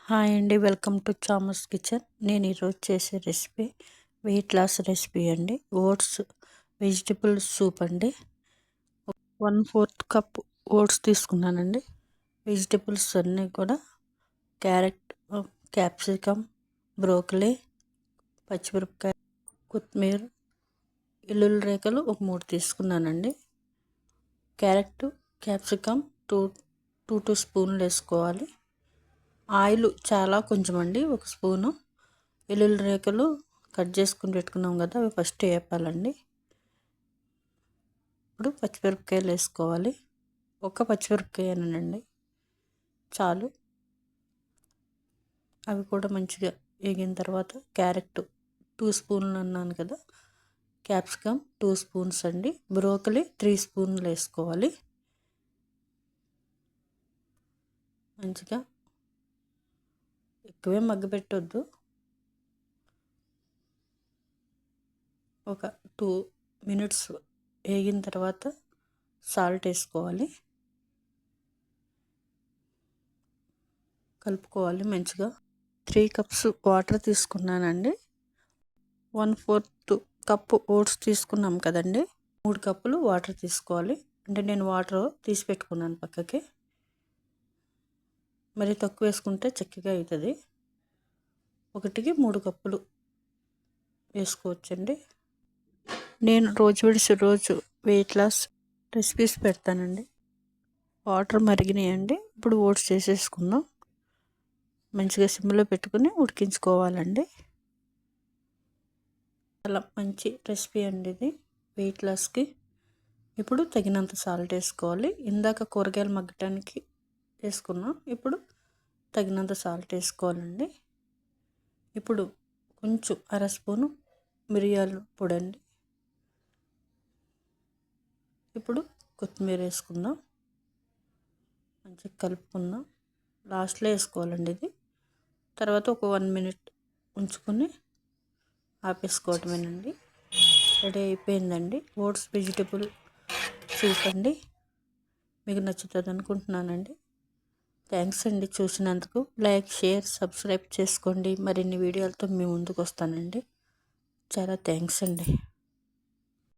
Hi అండి, welcome to చామస్ kitchen. నేను ఈరోజు చేసే రెసిపీ వెయిట్ లాస్ రెసిపీ అండి. ఓట్స్ వెజిటబుల్ సూప్ అండి. 1/4 కప్ ఓట్స్ తీసుకున్నానండి. వెజిటబుల్స్ అన్నీ కూడా క్యారెట్, క్యాప్సికమ్, బ్రోకలీ, పచ్చిమిరపకాయ, కొత్తిమీర, వెల్లుల్లి రేఖలు ఒక 3 తీసుకున్నానండి. క్యారెట్, క్యాప్సికమ్ 2 స్పూన్లు వేసుకోవాలి. ఆయిల్ చాలా కొంచెం అండి, 1 స్పూను. వెల్లుల్లి రేఖలు కట్ చేసుకుని పెట్టుకున్నాం కదా, అవి ఫస్ట్ వేపాలండి. ఇప్పుడు పచ్చిమిరపకాయలు వేసుకోవాలి. ఒక పచ్చిమిరపకాయనండి చాలు. అవి కూడా మంచిగా వేగిన తర్వాత క్యారెట్ 2 స్పూన్లు అన్నాను కదా, క్యాప్సికమ్ 2 స్పూన్స్ అండి, బ్రోకలీ 3 స్పూన్లు వేసుకోవాలి. మంచిగా ఎక్కువే మగ్గపెట్టొద్దు. ఒక 2 మినిట్స్ వేగిన తర్వాత సాల్ట్ వేసుకోవాలి. కలుపుకోవాలి మంచిగా. 3 కప్స్ వాటర్ తీసుకున్నానండి. 1/4 కప్పు ఓట్స్ తీసుకున్నాం కదండి, 3 కప్పులు వాటర్ తీసుకోవాలి. అంటే నేను వాటర్ తీసి పెట్టుకున్నాను పక్కకి. మరి తక్కువ వేసుకుంటే చక్కగా అవుతుంది. 1కి 3 కప్పులు వేసుకోవచ్చండి. నేను రోజు విడిచి రోజు వెయిట్ లాస్ రెసిపీస్ పెడతానండి. వాటర్ మరిగినాయండి. ఇప్పుడు ఓట్స్ చేసేసుకుందాం. మంచిగా సిమ్లో పెట్టుకుని ఉడికించుకోవాలండి. చాలా మంచి రెసిపీ అండి ఇది వెయిట్ లాస్కి. ఇప్పుడు తగినంత సాల్ట్ వేసుకోవాలి. ఇందాక కూరగాయలు మగ్గటానికి వేసుకున్నాం, ఇప్పుడు తగినంత సాల్ట్ వేసుకోవాలండి. ఇప్పుడు కొంచెం 1/2 స్పూను మిరియాల పొడి అండి. ఇప్పుడు కొత్తిమీర వేసుకుందాం, మంచిగా కలుపుకుందాం. లాస్ట్లో వేసుకోవాలండి ఇది. తర్వాత ఒక 1 మినిట్ ఉంచుకొని ఆపేసుకోవటమేనండి. రెడీ అయిపోయిందండి ఓట్స్ వెజిటబుల్ సూప్ అండి. మీకు నచ్చుతుంది అనుకుంటున్నానండి. థ్యాంక్స్ అండి చూసినందుకు. లైక్, షేర్, సబ్స్క్రైబ్ చేసుకోండి. మరిన్ని వీడియోలతో మీ ముందుకు వస్తానండి. చాలా థ్యాంక్స్ అండి.